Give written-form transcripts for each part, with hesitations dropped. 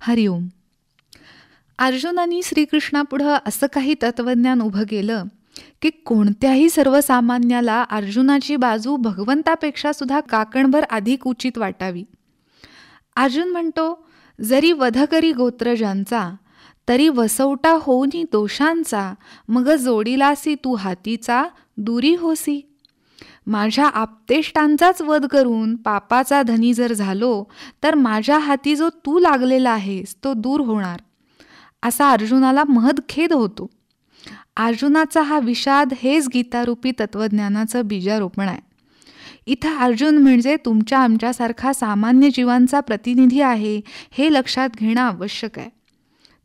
हरिओम. अर्जुनानी श्रीकृष्णापुढं असं काही तत्वज्ञान उभं केलं की कोणत्याही सर्वसामान्याला अर्जुनाची बाजू भगवंतापेक्षा सुद्धा काकणभर अधिक उचित वाटावी. अर्जुन म्हणतो, जरी वध करी गोत्रजांचा, तरी वसवटा होऊनी दोषांचा, मग जोडीलासी तू हातीचा, दूरी होसी. माझ्या आप्तेष्टांचाच वध करून पापाचा धनी जर झालो, तर माझ्या हाती जो तू लागलेला आहेस तो दूर होणार, असा अर्जुनाला महद खेद होतो. अर्जुनाचा हा विषाद हेच गीतारूपी तत्वज्ञानाचं बीजारोपण आहे. इथं अर्जुन म्हणजे तुमच्या आमच्यासारखा सामान्य जीवांचा प्रतिनिधी आहे हे लक्षात घेणं आवश्यक आहे.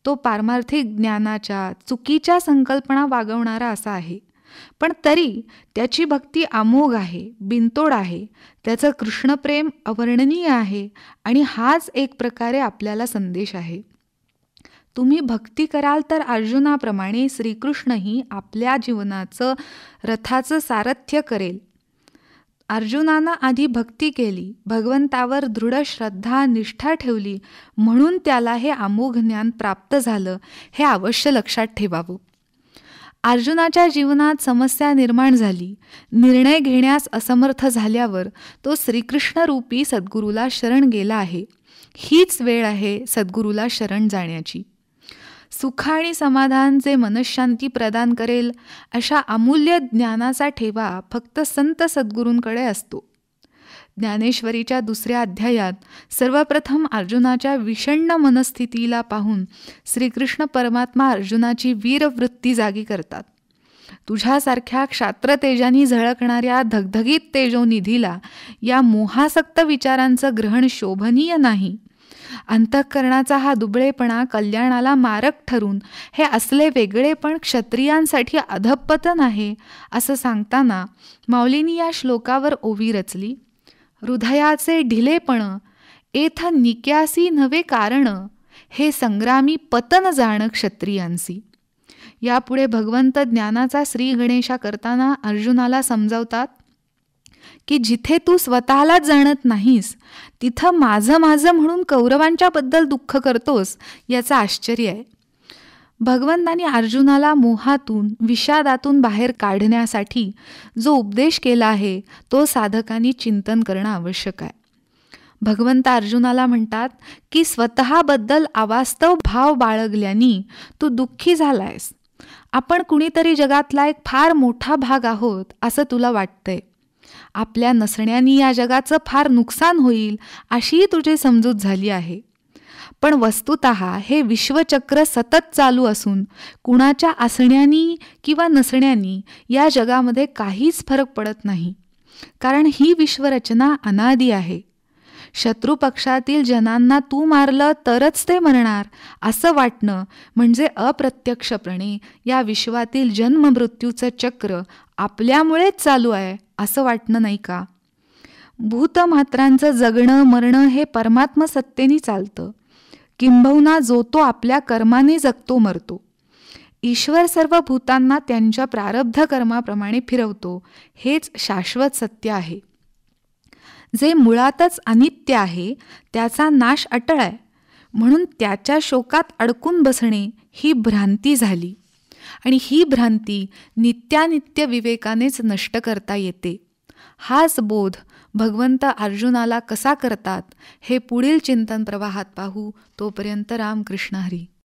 तो पारमार्थिक ज्ञानाच्या चुकीच्या संकल्पना वागवणारा असा आहे, पण तरी त्याची भक्ती अमोघ आहे, बिनतोड आहे. त्याचं कृष्णप्रेम अवर्णनीय आहे आणि हाच एक प्रकारे आपल्याला संदेश आहे. तुम्ही भक्ती कराल तर अर्जुनाप्रमाणे श्रीकृष्णही आपल्या जीवनाचं रथाचं सारथ्य करेल. अर्जुनानं आधी भक्ती केली, भगवंतावर दृढ श्रद्धा निष्ठा ठेवली, म्हणून त्याला हे अमोघ ज्ञान प्राप्त झालं, हे अवश्य लक्षात ठेवावं. अर्जुनाच्या जीवनात समस्या निर्माण झाली. निर्णय घेण्यास असमर्थ झाल्यावर तो श्रीकृष्णरूपी सद्गुरूला शरण गेला आहे. हीच वेळ आहे सद्गुरूला शरण जाण्याची. सुख आणि समाधान जे मनःशांती प्रदान करेल अशा अमूल्य ज्ञानाचा ठेवा फक्त संत सद्गुरूंकडे असतो. ज्ञानेश्वरीच्या 2ऱ्या अध्यायात सर्वप्रथम अर्जुनाच्या विषण्ण मनस्थितीला पाहून श्रीकृष्ण परमात्मा अर्जुनाची वीरवृत्ती जागी करतात. तुझ्यासारख्या क्षात्रतेजानी झळकणाऱ्या धगधगीत तेजोनिधीला या मोहासक्त विचारांचं ग्रहण शोभनीय नाही. अंतःकरणाचा हा दुबळेपणा कल्याणाला मारक ठरून हे असले वेगळेपण क्षत्रियांसाठी अधःपतन आहे असं सांगताना माऊलींनी या श्लोकावर ओवी रचली. हृदयाचे ढिलेपण एथ निक्यासी नवे कारण, हे संग्रामी पतन जाण क्षत्रियांसी. यापुढे भगवंत ज्ञानाचा श्री गणेशा करताना अर्जुनाला समजावतात की जिथे तू स्वतःलाच जाणत नाहीस, तिथं माझं माझं म्हणून कौरवांच्या बद्दल दुःख करतोस, याचं आश्चर्य आहे. भगवंतांनी अर्जुनाला मोहातून विषादातून बाहेर काढण्यासाठी जो उपदेश केला आहे तो साधकांनी चिंतन करणं आवश्यक आहे. भगवंत अर्जुनाला म्हणतात की स्वतःबद्दल अवास्तव भाव बाळगल्याने तू दुःखी झालायस. आपण कुणीतरी जगातला एक फार मोठा भाग आहोत असं तुला वाटतंय. आपल्या नसण्याने या जगाचं फार नुकसान होईल अशी तुझी समजूत झाली आहे. पण वस्तुतः हे विश्वचक्र सतत चालू असून कुणाच्या असण्यानी किंवा नसण्यानी या जगामध्ये काहीच फरक पडत नाही, कारण ही विश्वरचना अनादी आहे. शत्रुपक्षातील जनांना तू मारलं तरच ते मरणार असं वाटणं म्हणजे अप्रत्यक्षपणे या विश्वातील जन्ममृत्यूचं चक्र आपल्यामुळेच चालू आहे असं वाटणं नाही का? भूतमात्रांचं जगणं मरणं हे परमात्म सत्तेने चालतं. किंबहुना जो तो आपल्या कर्माने जगतो मरतो. ईश्वर सर्व भूतांना त्यांच्या प्रारब्ध कर्माप्रमाणे फिरवतो. हेच शाश्वत सत्य आहे. जे मुळातच अनित्य आहे त्याचा नाश अटळ आहे, म्हणून त्याच्या शोकात अडकून बसणे ही भ्रांती झाली, आणि ही भ्रांती नित्यानित्य विवेकानेच नष्ट करता येते. हाच बोध भगवंत अर्जुनाला कसा करतात हे पुढील चिंतन प्रवाहात पाहू. तोपर्यंत रामकृष्ण हरी.